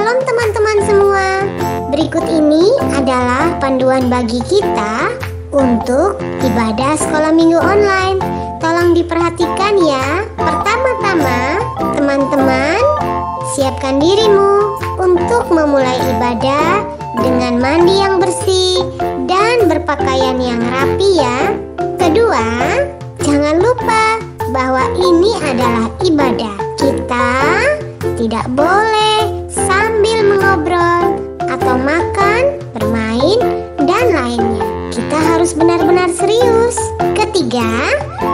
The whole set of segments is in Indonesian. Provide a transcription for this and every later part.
Shalom teman-teman semua. Berikut ini adalah panduan bagi kita untuk ibadah sekolah minggu online. Tolong diperhatikan ya. Pertama-tama, teman-teman, siapkan dirimu untuk memulai ibadah dengan mandi yang bersih dan berpakaian yang rapi ya. Kedua, jangan lupa bahwa ini adalah ibadah. Kita tidak boleh sambil mengobrol atau makan, bermain, dan lainnya. Kita harus benar-benar serius. Ketiga,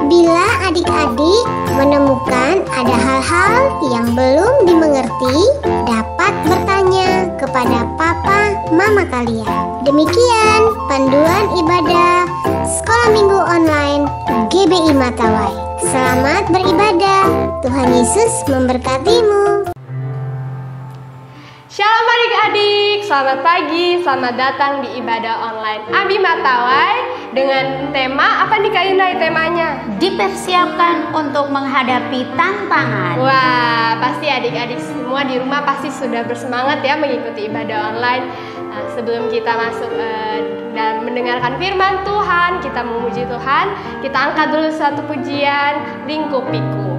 bila adik-adik menemukan ada hal-hal yang belum dimengerti, dapat bertanya kepada papa mama kalian. Demikian panduan ibadah Sekolah Minggu Online GBI Matawai. Selamat beribadah. Tuhan Yesus memberkatimu. Shalom adik-adik, selamat pagi, selamat datang di ibadah online Abi Matawai dengan tema apa nih Kak Inai temanya? Dipersiapkan untuk menghadapi tantangan. Wah, pasti adik-adik semua di rumah pasti sudah bersemangat ya mengikuti ibadah online. Sebelum kita masuk dan mendengarkan firman Tuhan, kita memuji Tuhan, kita angkat dulu satu pujian, Lingkupiku.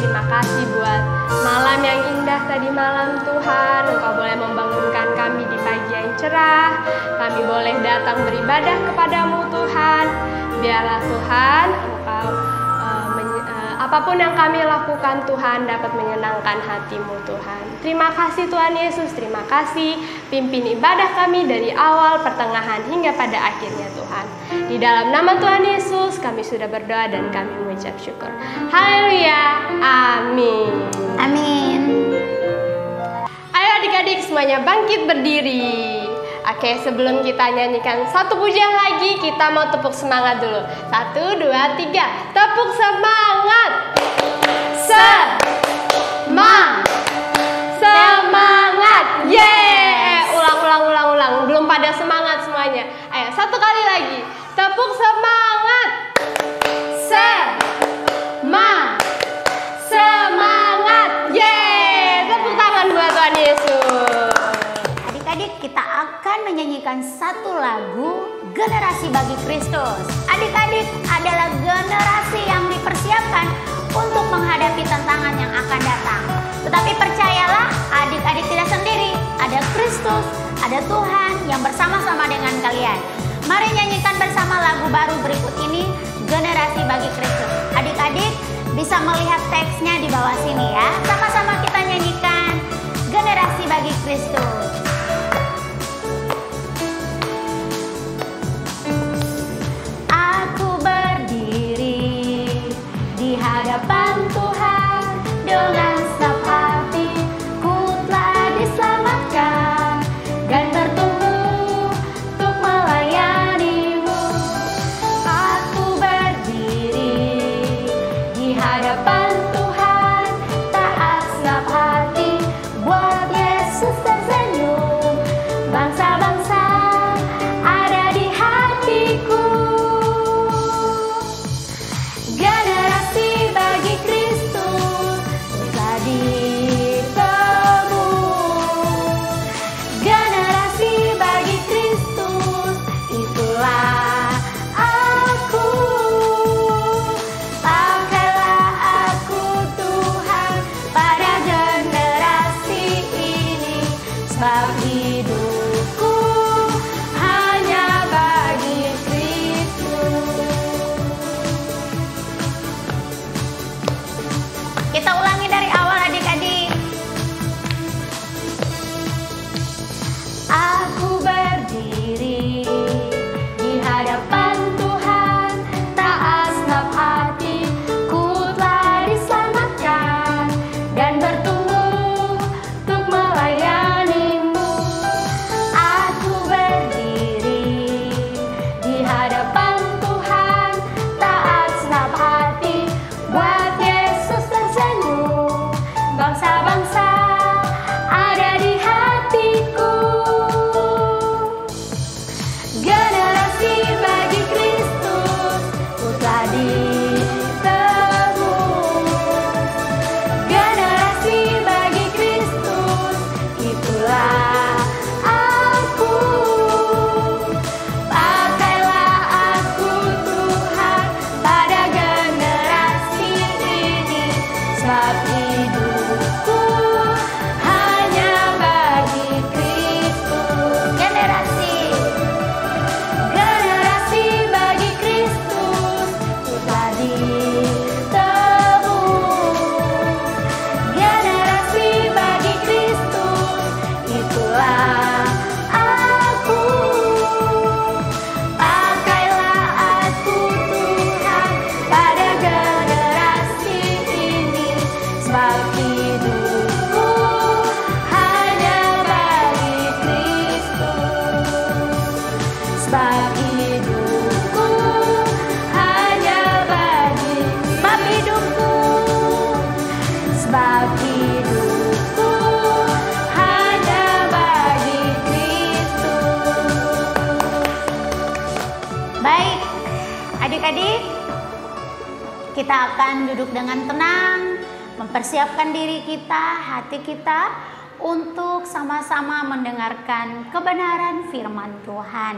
Terima kasih buat malam yang indah tadi malam Tuhan. Engkau boleh membangunkan kami di pagi yang cerah. Kami boleh datang beribadah kepadamu Tuhan. Biarlah Tuhan Engkau apapun yang kami lakukan Tuhan dapat menyenangkan hatimu Tuhan. Terima kasih Tuhan Yesus. Terima kasih pimpin ibadah kami dari awal, pertengahan hingga pada akhirnya Tuhan. Di dalam nama Tuhan Yesus kami sudah berdoa dan kami mengucap syukur. Haleluya. Amin. Amin. Ayo adik-adik semuanya bangkit berdiri. Oke, sebelum kita nyanyikan satu pujian lagi, kita mau tepuk semangat dulu. 1, 2, 3, tepuk semangat. Semangat. Yeay. Ulang. Belum pada semangat semuanya. Ayo, satu kali lagi. Tepuk semangat. Semangat. Yeay. Tepuk tangan buat Tuhan Yesus. Adik-adik, kita akan menyanyikan satu lagu Generasi Bagi Kristus. Adik-adik adalah generasi yang dipersiapkan untuk menghadapi tantangan yang akan datang. Tetapi percayalah, adik-adik tidak sendiri. Ada Kristus, ada Tuhan yang bersama-sama dengan kalian. Mari nyanyikan bersama lagu baru berikut ini, Generasi Bagi Kristus. Adik-adik bisa melihat teksnya di bawah sini ya. Sama-sama kita nyanyikan Generasi Bagi Kristus. Aku berdiri di hadapan Tuhan dengan senang hati, ku telah diselamatkan dan bertumbuh untuk melayani-Mu. Aku berdiri di hadapan Tuhan, taat senang hati, buat Yesus tersenyum. Bangsa-bangsa ada di hatiku. Generasi bagi Kristus telah ditemu. Generasi bagi Kristus, itulah aku. Pakailah aku Tuhan pada generasi ini, sebab hidupku hanya bagi Kristus. Kita ulangi dari awal adik-adik. Aku berdiri di hadapan Tuhan, taat senang hati, ku telah diselamatkan dan bertumbuh untuk melayani-Mu. Aku berdiri di hadapan Tuhan, taat senang hati, buat Yesus tersenyum. Bangsa-bangsa ada di hatiku. Generasi bagi Kristus, ku telah ditemu. Generasi bagi Kristus, itulah aku. Pakailah aku Tuhan pada generasi ini, sebab hidupku hanya bagi Kristus. Generasi bagi Kristus, ku telah ditemu. Generasi bagi Kristus, itulah aku. Pakailah aku Tuhan pada generasi ini, sebab hidupku hanya bagi Kristus. Sebab hidupku hanya bagi sebab hidupku hanya bagi Kristus. Baik, adik-adik, kita akan duduk dengan tenang, mempersiapkan diri kita, hati kita untuk sama-sama mendengarkan kebenaran firman Tuhan.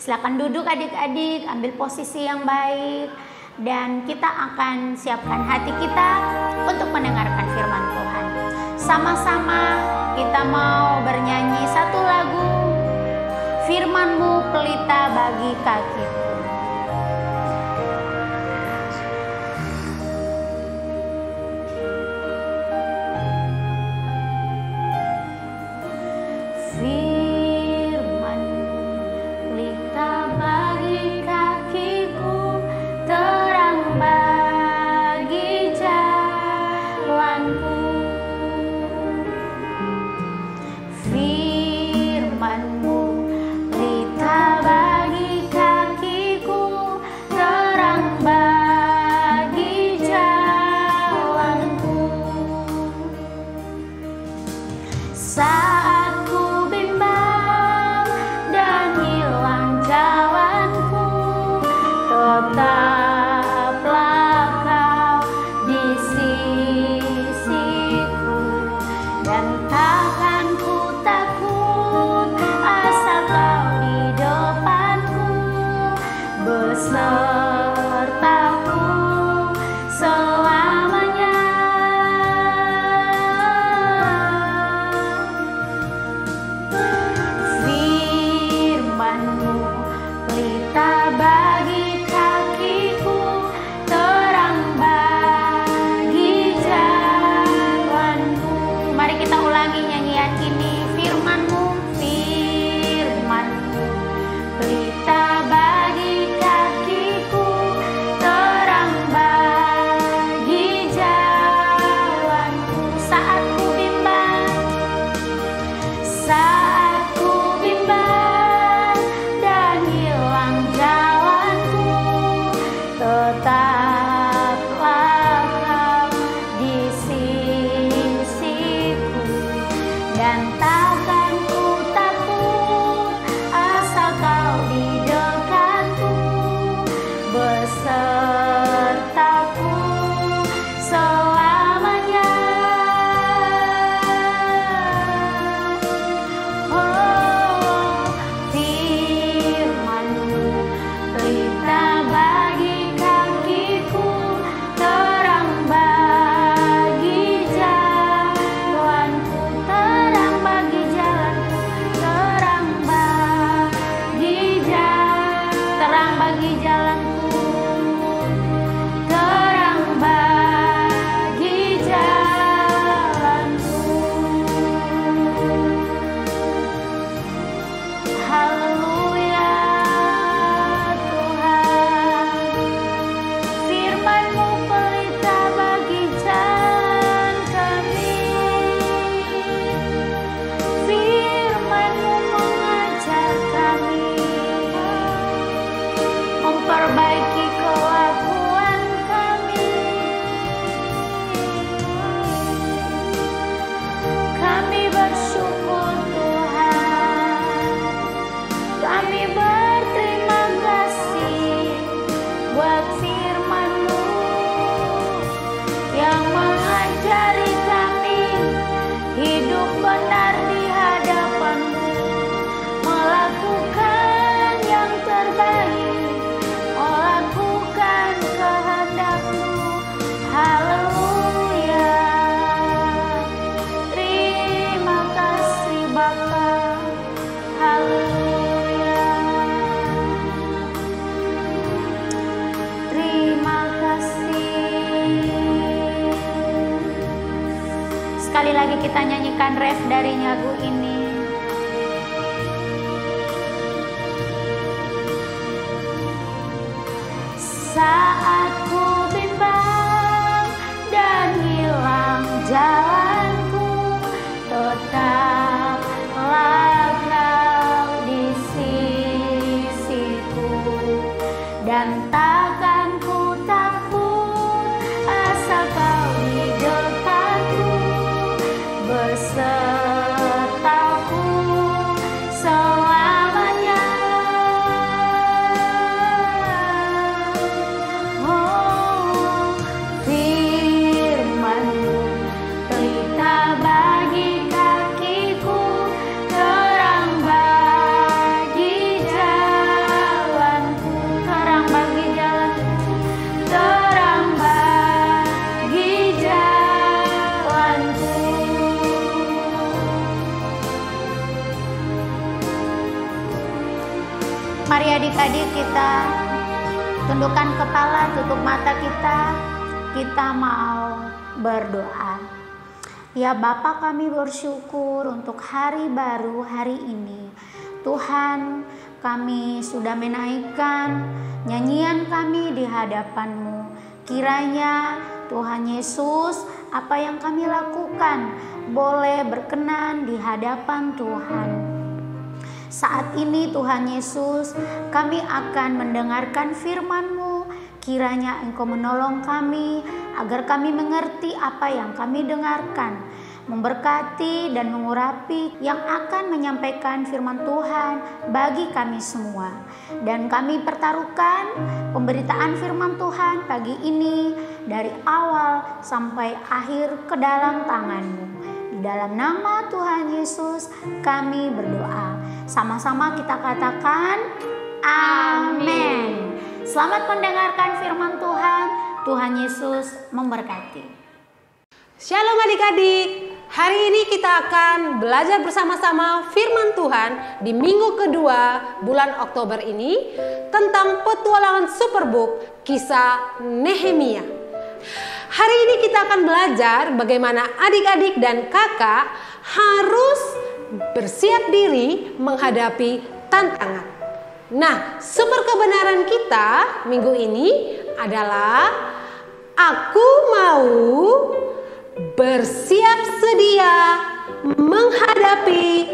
Silakan duduk adik-adik, ambil posisi yang baik, dan kita akan siapkan hati kita untuk mendengarkan firman Tuhan. Sama-sama kita mau bernyanyi satu lagu, Firman-Mu pelita bagi kakiku. Firman pelita bagi kakiku, terang bagi jalanku. Firman-Mu bagi jalanku, terang bagi jalanku. Haleluya Tuhan, firman-Mu pelita bagi jalan kami, firman-Mu mengajar kami, memperbaiki kelakuan kami. Kami bersyukur Tuhan, kami berterima kasih buat firman-Mu yang mengajari kami hidup benar di hadapan-Mu, melakukan yang terbaik, melakukan kehendak-Mu. Haleluya. Terima kasih Bapa. Haleluya. Terima kasih. Sekali lagi kita nyanyikan ref dari lagu ini. Saat ku bimbang dan hilang jalanku, tetaplah Kau di sisiku, dan takkan ku takut asal Kau di dekatku, bersertaku selamanya. Oh, firman-Mu pelita bagi kakiku, terang bagi jalanku, terang bagi jalanku, terang bagi jalanku. Mari adik-adik kita tundukkan kepala, tutup mata kita mau berdoa. Ya Bapa, kami bersyukur untuk hari baru hari ini. Tuhan, kami sudah menaikkan nyanyian kami di hadapan-Mu. Kiranya Tuhan Yesus, apa yang kami lakukan boleh berkenan di hadapan Tuhan. Saat ini Tuhan Yesus, kami akan mendengarkan firman-Mu. Kiranya Engkau menolong kami agar kami mengerti apa yang kami dengarkan, memberkati dan mengurapi yang akan menyampaikan firman Tuhan bagi kami semua. Dan kami pertaruhkan pemberitaan firman Tuhan pagi ini dari awal sampai akhir ke dalam tangan-Mu. Di dalam nama Tuhan Yesus kami berdoa. Sama-sama kita katakan amin. Selamat mendengarkan firman Tuhan. Tuhan Yesus memberkati. Shalom adik-adik. Hari ini kita akan belajar bersama-sama firman Tuhan di minggu kedua bulan Oktober ini tentang petualangan Superbook kisah Nehemia. Hari ini kita akan belajar bagaimana adik-adik dan kakak harus bersiap diri menghadapi tantangan. Nah, sumber kebenaran kita minggu ini adalah aku mau bersiap sedia menghadapi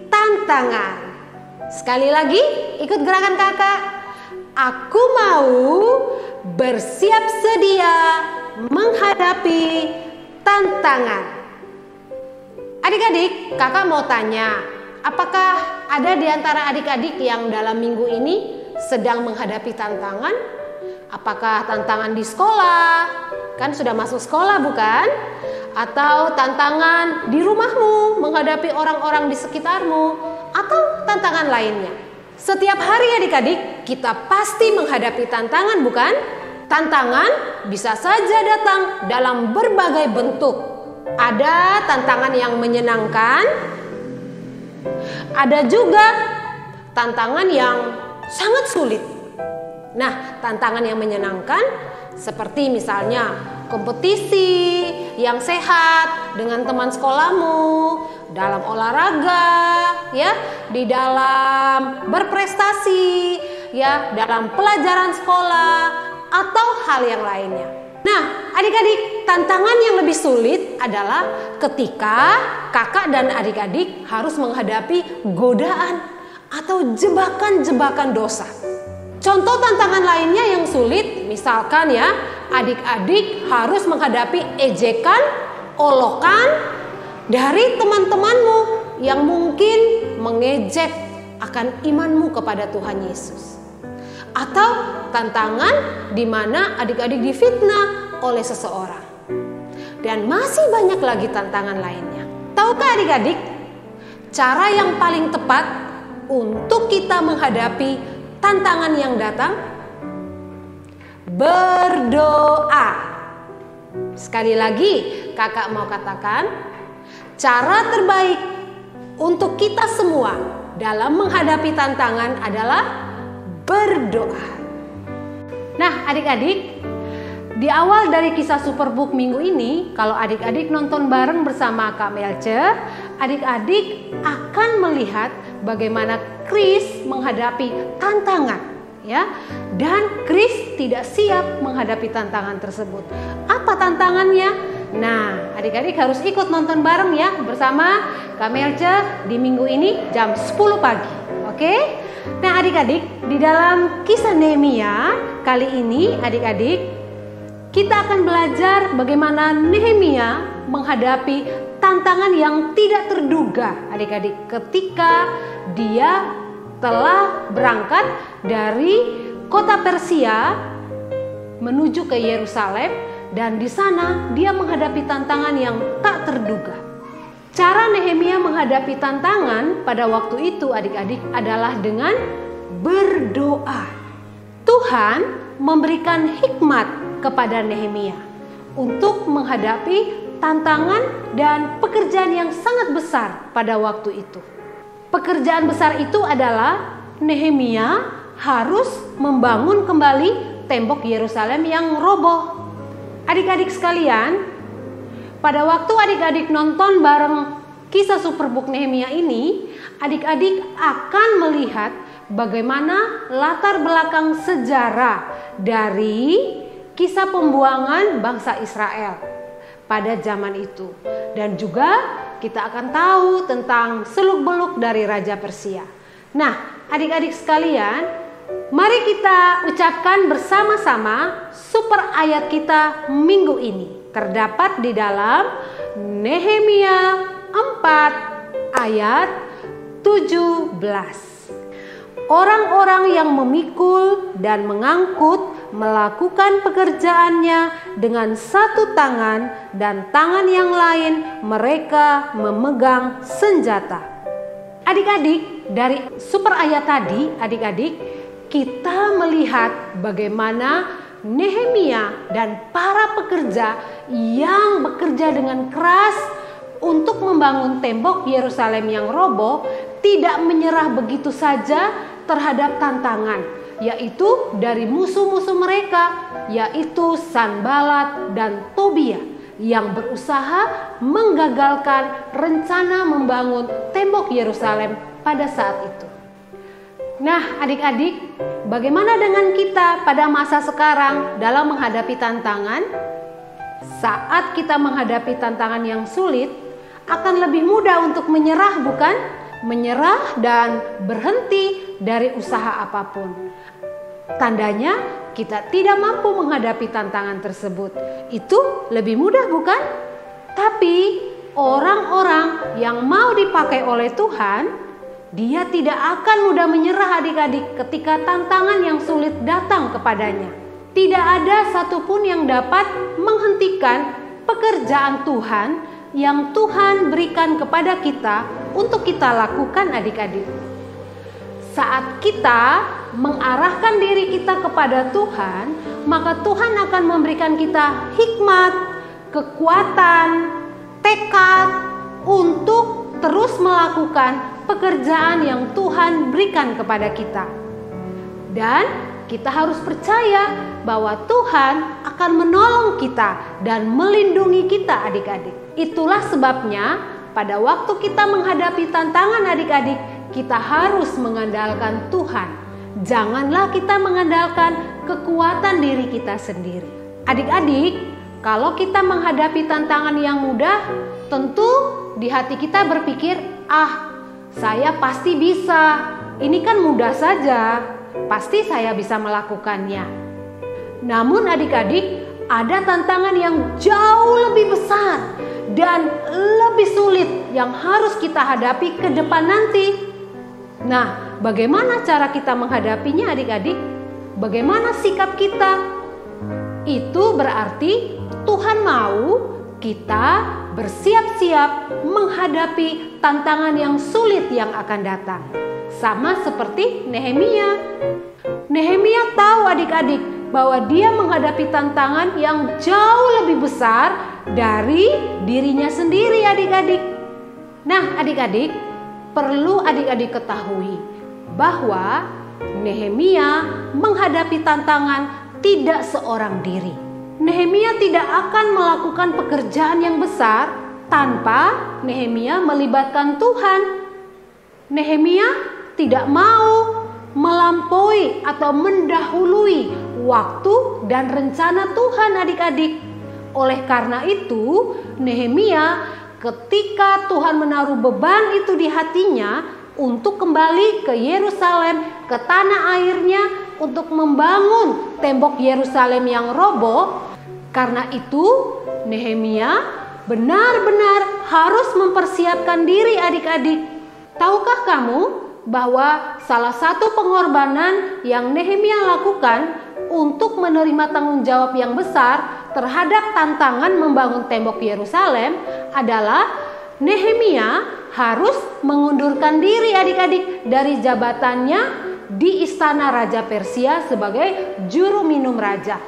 tantangan. Sekali lagi, ikut gerakan kakak. Aku mau bersiap sedia menghadapi tantangan. Adik-adik, kakak mau tanya, apakah ada di antara adik-adik yang dalam minggu ini sedang menghadapi tantangan? Apakah tantangan di sekolah? Kan sudah masuk sekolah bukan? Atau tantangan di rumahmu menghadapi orang-orang di sekitarmu? Atau tantangan lainnya? Setiap hari adik-adik kita pasti menghadapi tantangan bukan? Tantangan bisa saja datang dalam berbagai bentuk. Ada tantangan yang menyenangkan, ada juga tantangan yang sangat sulit. Nah, tantangan yang menyenangkan seperti misalnya kompetisi yang sehat dengan teman sekolahmu, dalam olahraga, ya, di dalam berprestasi, ya, dalam pelajaran sekolah atau hal yang lainnya. Nah, adik-adik, tantangan yang lebih sulit adalah ketika kakak dan adik-adik harus menghadapi godaan atau jebakan-jebakan dosa. Contoh tantangan lainnya yang sulit, misalkan ya, adik-adik harus menghadapi ejekan, olokan dari teman-temanmu yang mungkin mengejek akan imanmu kepada Tuhan Yesus. Atau tantangan di mana adik-adik difitnah oleh seseorang. Dan masih banyak lagi tantangan lainnya. Tahukah adik-adik, cara yang paling tepat untuk kita menghadapi tantangan yang datang? Berdoa. Sekali lagi kakak mau katakan, cara terbaik untuk kita semua dalam menghadapi tantangan adalah berdoa. Nah, adik-adik, di awal dari kisah Superbook minggu ini, kalau adik-adik nonton bareng bersama Kak Melce, adik-adik akan melihat bagaimana Chris menghadapi tantangan, ya. Dan Chris tidak siap menghadapi tantangan tersebut. Apa tantangannya? Nah, adik-adik harus ikut nonton bareng ya bersama Kak Melce di minggu ini jam 10 pagi. Oke? Nah, adik-adik, di dalam kisah Nehemia kali ini adik-adik kita akan belajar bagaimana Nehemia menghadapi tantangan yang tidak terduga adik-adik ketika dia telah berangkat dari kota Persia menuju ke Yerusalem dan di sana dia menghadapi tantangan yang tak terduga. Cara Nehemia menghadapi tantangan pada waktu itu adik-adik adalah dengan berdoa. Tuhan memberikan hikmat kepada Nehemia untuk menghadapi tantangan dan pekerjaan yang sangat besar pada waktu itu. Pekerjaan besar itu adalah Nehemia harus membangun kembali tembok Yerusalem yang roboh. Adik-adik sekalian, pada waktu adik-adik nonton bareng kisah Superbook Nehemia ini, adik-adik akan melihat bagaimana latar belakang sejarah dari kisah pembuangan bangsa Israel pada zaman itu. Dan juga kita akan tahu tentang seluk-beluk dari Raja Persia. Nah, adik-adik sekalian, mari kita ucapkan bersama-sama super ayat kita minggu ini. Terdapat di dalam Nehemia 4 ayat 17. Orang-orang yang memikul dan mengangkut melakukan pekerjaannya dengan satu tangan dan tangan yang lain mereka memegang senjata. Adik-adik, dari super ayat tadi, adik-adik, kita melihat bagaimana Nehemia dan para pekerja yang bekerja dengan keras untuk membangun tembok Yerusalem yang roboh tidak menyerah begitu saja terhadap tantangan, yaitu dari musuh-musuh mereka, yaitu Sanbalat dan Tobia yang berusaha menggagalkan rencana membangun tembok Yerusalem pada saat itu. Nah, adik-adik, bagaimana dengan kita pada masa sekarang dalam menghadapi tantangan? Saat kita menghadapi tantangan yang sulit, akan lebih mudah untuk menyerah, bukan? Menyerah dan berhenti dari usaha apapun. Tandanya kita tidak mampu menghadapi tantangan tersebut. Itu lebih mudah, bukan? Tapi orang-orang yang mau dipakai oleh Tuhan, dia tidak akan mudah menyerah adik-adik ketika tantangan yang sulit datang kepadanya. Tidak ada satupun yang dapat menghentikan pekerjaan Tuhan yang Tuhan berikan kepada kita untuk kita lakukan adik-adik. Saat kita mengarahkan diri kita kepada Tuhan, maka Tuhan akan memberikan kita hikmat, kekuatan, tekad untuk terus melakukan pekerjaan yang Tuhan berikan kepada kita. Dan kita harus percaya bahwa Tuhan akan menolong kita dan melindungi kita adik-adik. Itulah sebabnya pada waktu kita menghadapi tantangan adik-adik, kita harus mengandalkan Tuhan. Janganlah kita mengandalkan kekuatan diri kita sendiri. Adik-adik, kalau kita menghadapi tantangan yang mudah, tentu di hati kita berpikir, saya pasti bisa. Ini kan mudah saja, pasti saya bisa melakukannya. Namun adik-adik, ada tantangan yang jauh lebih besar dan lebih sulit yang harus kita hadapi ke depan nanti. Nah, bagaimana cara kita menghadapinya adik-adik? Bagaimana sikap kita? Itu berarti Tuhan mau kita bersiap-siap menghadapi tantangan yang sulit yang akan datang. Sama seperti Nehemia. Nehemia tahu adik-adik bahwa dia menghadapi tantangan yang jauh lebih besar dari dirinya sendiri adik-adik. Nah adik-adik, perlu adik-adik ketahui bahwa Nehemia menghadapi tantangan tidak seorang diri. Nehemia tidak akan melakukan pekerjaan yang besar tanpa Nehemia melibatkan Tuhan. Nehemia tidak mau melampaui atau mendahului waktu dan rencana Tuhan adik-adik. Oleh karena itu, Nehemia ketika Tuhan menaruh beban itu di hatinya untuk kembali ke Yerusalem, ke tanah airnya, untuk membangun tembok Yerusalem yang roboh. Karena itu, Nehemia benar-benar harus mempersiapkan diri adik-adik. Tahukah kamu bahwa salah satu pengorbanan yang Nehemia lakukan untuk menerima tanggung jawab yang besar terhadap tantangan membangun tembok Yerusalem adalah Nehemia harus mengundurkan diri adik-adik dari jabatannya di istana Raja Persia sebagai juru minum raja.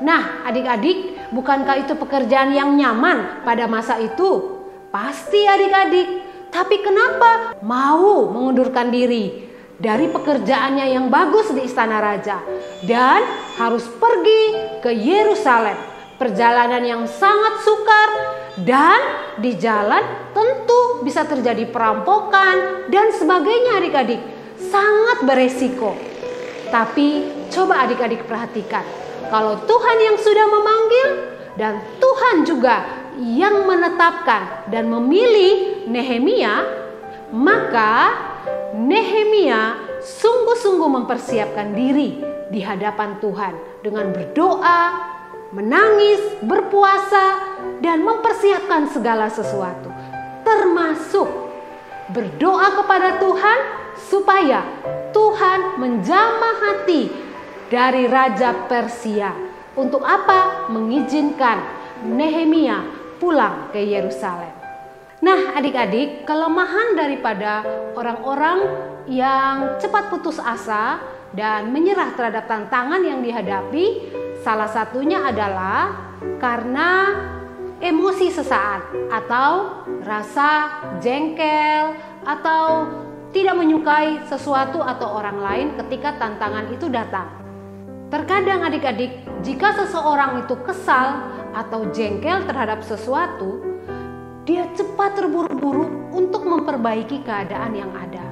Nah adik-adik, bukankah itu pekerjaan yang nyaman pada masa itu? Pasti adik-adik. Tapi kenapa mau mengundurkan diri dari pekerjaannya yang bagus di istana raja dan harus pergi ke Yerusalem? Perjalanan yang sangat sukar dan di jalan tentu bisa terjadi perampokan dan sebagainya adik-adik. Sangat beresiko. Tapi coba adik-adik perhatikan, kalau Tuhan yang sudah memanggil dan Tuhan juga yang menetapkan dan memilih Nehemia, maka Nehemia sungguh-sungguh mempersiapkan diri di hadapan Tuhan dengan berdoa, menangis, berpuasa, dan mempersiapkan segala sesuatu, termasuk berdoa kepada Tuhan supaya Tuhan menjamah hati dari Raja Persia. Untuk apa? Mengizinkan Nehemia pulang ke Yerusalem. Nah adik-adik, kelemahan daripada orang-orang yang cepat putus asa dan menyerah terhadap tantangan yang dihadapi, salah satunya adalah karena emosi sesaat atau rasa jengkel atau tidak menyukai sesuatu atau orang lain ketika tantangan itu datang. Terkadang adik-adik, jika seseorang itu kesal atau jengkel terhadap sesuatu, dia cepat terburu-buru untuk memperbaiki keadaan yang ada.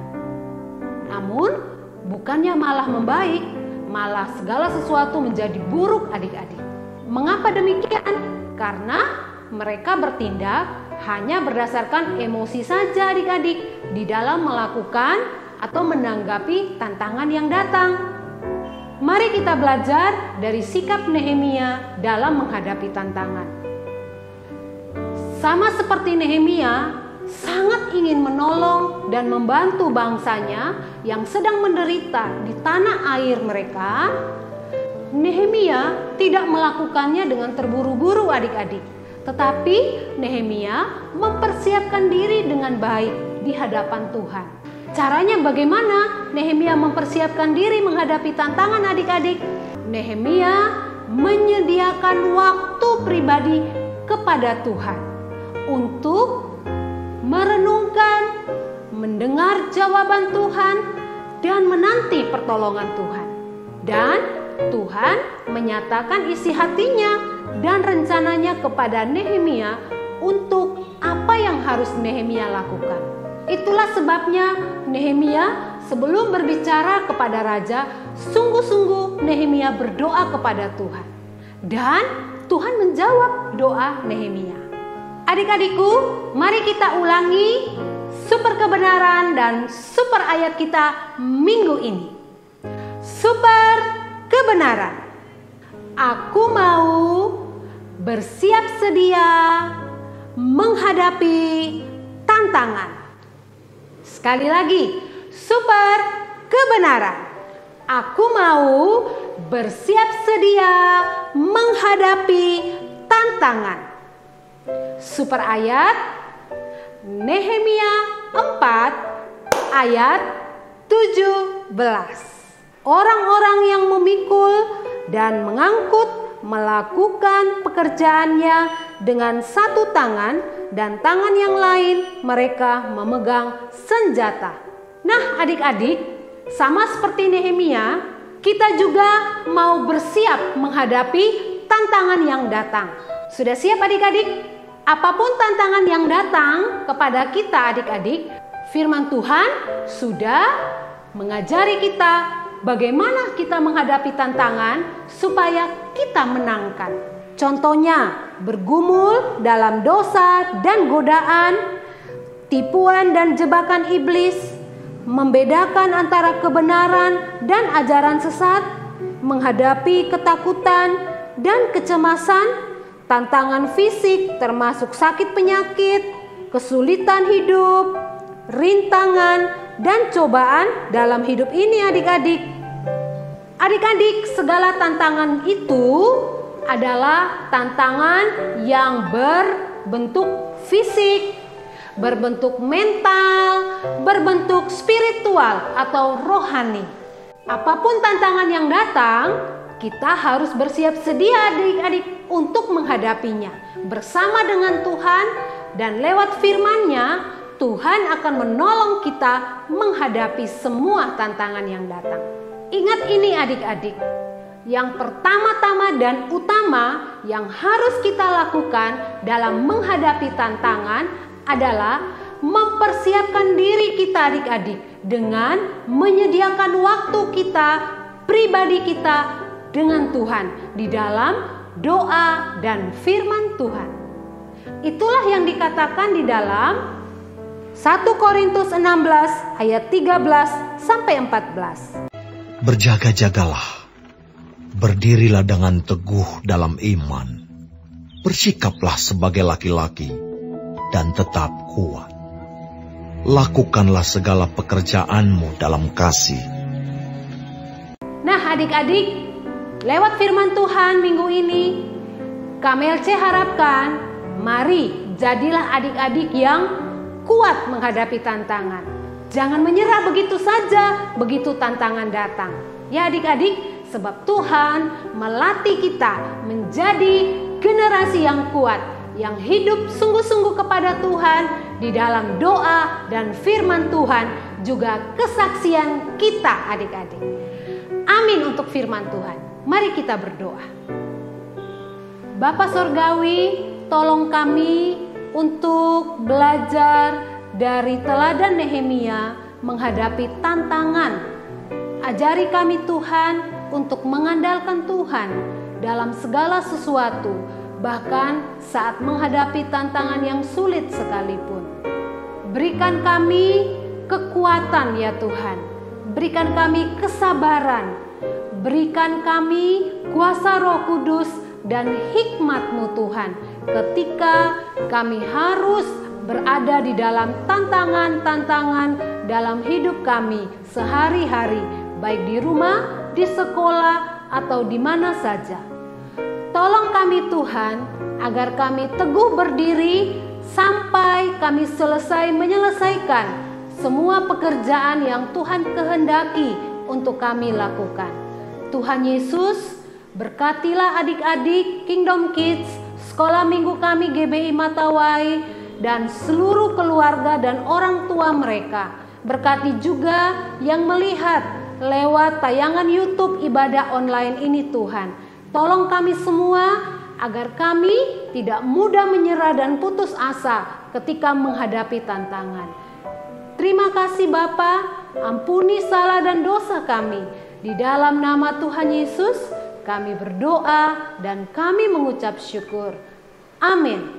Namun, bukannya malah membaik, malah segala sesuatu menjadi buruk adik-adik. Mengapa demikian? Karena mereka bertindak hanya berdasarkan emosi saja adik-adik di dalam melakukan atau menanggapi tantangan yang datang. Mari kita belajar dari sikap Nehemia dalam menghadapi tantangan. Sama seperti Nehemia, sangat ingin menolong dan membantu bangsanya yang sedang menderita di tanah air mereka. Nehemia tidak melakukannya dengan terburu-buru adik-adik, tetapi Nehemia mempersiapkan diri dengan baik di hadapan Tuhan. Caranya bagaimana Nehemia mempersiapkan diri menghadapi tantangan adik-adik? Nehemia menyediakan waktu pribadi kepada Tuhan untuk merenungkan, mendengar jawaban Tuhan, dan menanti pertolongan Tuhan. Dan Tuhan menyatakan isi hatinya dan rencananya kepada Nehemia untuk apa yang harus Nehemia lakukan. Itulah sebabnya Nehemia sebelum berbicara kepada raja, sungguh-sungguh Nehemia berdoa kepada Tuhan. Dan Tuhan menjawab doa Nehemia. Adik-adikku, mari kita ulangi super kebenaran dan super ayat kita minggu ini. Super kebenaran. Aku mau bersiap sedia menghadapi tantangan. Sekali lagi, super kebenaran. Aku mau bersiap sedia menghadapi tantangan. Super ayat Nehemia 4 ayat 17. Orang-orang yang memikul dan mengangkut melakukan pekerjaannya dengan satu tangan, dan tangan yang lain mereka memegang senjata. Nah, adik-adik, sama seperti Nehemia, kita juga mau bersiap menghadapi tantangan yang datang. Sudah siap adik-adik? Apapun tantangan yang datang kepada kita adik-adik, firman Tuhan sudah mengajari kita bagaimana kita menghadapi tantangan supaya kita menangkan. Contohnya, bergumul dalam dosa dan godaan, tipuan dan jebakan iblis, membedakan antara kebenaran dan ajaran sesat, menghadapi ketakutan dan kecemasan, tantangan fisik termasuk sakit penyakit, kesulitan hidup, rintangan, dan cobaan dalam hidup ini adik-adik. Adik-adik, segala tantangan itu adalah tantangan yang berbentuk fisik, berbentuk mental, berbentuk spiritual atau rohani. Apapun tantangan yang datang, kita harus bersiap sedia adik-adik untuk menghadapinya bersama dengan Tuhan, dan lewat firman-Nya Tuhan akan menolong kita menghadapi semua tantangan yang datang. Ingat ini adik-adik, yang pertama-tama dan utama yang harus kita lakukan dalam menghadapi tantangan adalah mempersiapkan diri kita adik-adik dengan menyediakan waktu kita, pribadi kita dengan Tuhan di dalam doa dan firman Tuhan. Itulah yang dikatakan di dalam 1 Korintus 16 ayat 13 sampai 14. Berjaga-jagalah, berdirilah dengan teguh dalam iman, bersikaplah sebagai laki-laki dan tetap kuat. Lakukanlah segala pekerjaanmu dalam kasih. Nah adik-adik, lewat firman Tuhan minggu ini, KMLC harapkan mari jadilah adik-adik yang kuat menghadapi tantangan. Jangan menyerah begitu saja begitu tantangan datang. Ya adik-adik, sebab Tuhan melatih kita menjadi generasi yang kuat, yang hidup sungguh-sungguh kepada Tuhan di dalam doa dan firman Tuhan, juga kesaksian kita adik-adik. Amin untuk firman Tuhan. Mari kita berdoa. Bapa Sorgawi, tolong kami untuk belajar dari teladan Nehemia menghadapi tantangan. Ajari kami Tuhan untuk mengandalkan Tuhan dalam segala sesuatu, bahkan saat menghadapi tantangan yang sulit sekalipun. Berikan kami kekuatan ya Tuhan, berikan kami kesabaran, berikan kami kuasa Roh Kudus dan hikmat-Mu Tuhan ketika kami harus berada di dalam tantangan-tantangan dalam hidup kami sehari-hari, baik di rumah, di sekolah, atau di mana saja. Tolong kami Tuhan, agar kami teguh berdiri sampai kami selesai menyelesaikan semua pekerjaan yang Tuhan kehendaki untuk kami lakukan. Tuhan Yesus, berkatilah adik-adik Kingdom Kids, sekolah minggu kami GBI Matawai, dan seluruh keluarga dan orang tua mereka. Berkati juga yang melihat lewat tayangan YouTube ibadah online ini Tuhan. Tolong kami semua agar kami tidak mudah menyerah dan putus asa ketika menghadapi tantangan. Terima kasih Bapa, ampuni salah dan dosa kami. Di dalam nama Tuhan Yesus kami berdoa dan kami mengucap syukur. Amin.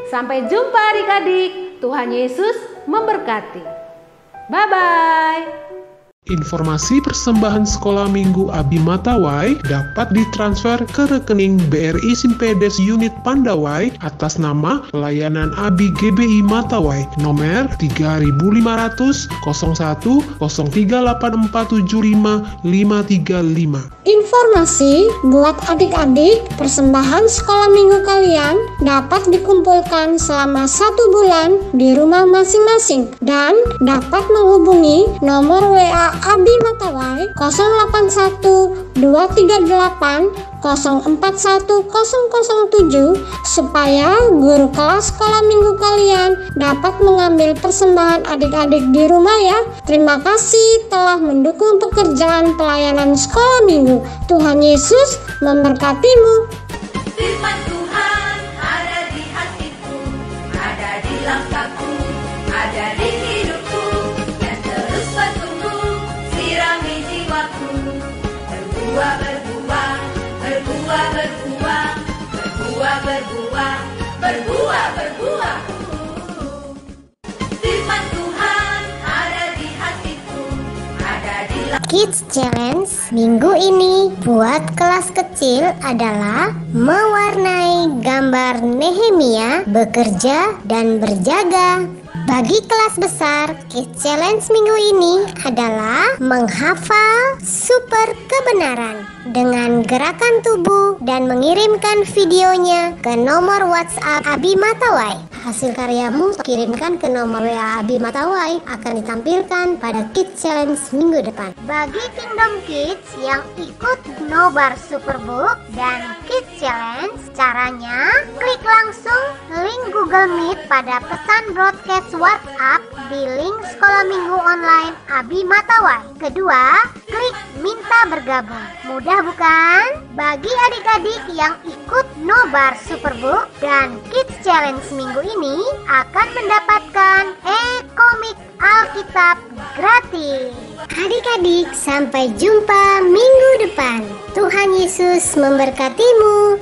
Sampai jumpa adik-adik. Tuhan Yesus memberkati. Bye-bye. Informasi persembahan Sekolah Minggu Abi Matawai dapat ditransfer ke rekening BRI Simpedes Unit Pandawai atas nama Pelayanan Abi GBI Matawai nomor 3500 01 038475 535. Informasi buat adik-adik, persembahan sekolah minggu kalian dapat dikumpulkan selama 1 bulan di rumah masing-masing dan dapat menghubungi nomor WA Abi Matawai 081 238 041007 supaya guru kelas sekolah minggu kalian dapat mengambil persembahan adik-adik di rumah ya. Terima kasih telah mendukung pekerjaan pelayanan sekolah minggu. Tuhan Yesus memberkatimu. Firman Tuhan ada di hatiku, ada di langkahku, ada di hidupku, dan terus bertumbuh, sirami jiwaku, berbuah, berbuah, berbuah, berbuah, berbuah, berbuah, berbuah, berbuah. Firman Tuhan ada di hatiku, ada di Kids Challenge minggu ini buat kelas kecil adalah mewarnai gambar Nehemia bekerja dan berjaga. Bagi kelas besar, Kids Challenge minggu ini adalah menghafal super kebenaran dengan gerakan tubuh dan mengirimkan videonya ke nomor WhatsApp Abi Matawai. Hasil karyamu kirimkan ke nomor WA Abi Matawai akan ditampilkan pada Kids Challenge minggu depan. Bagi Kingdom Kids yang ikut nobar Superbook dan Kids Challenge, caranya klik langsung link Google Meet pada pesan broadcast WhatsApp di link Sekolah Minggu Online Abi Matawai. Kedua, klik minta bergabung. Mudah bukan? Bagi adik-adik yang ikut nobar Superbook dan Kids Challenge minggu ini akan mendapatkan e-komik Alkitab gratis. Adik-adik, sampai jumpa minggu depan. Tuhan Yesus memberkatimu.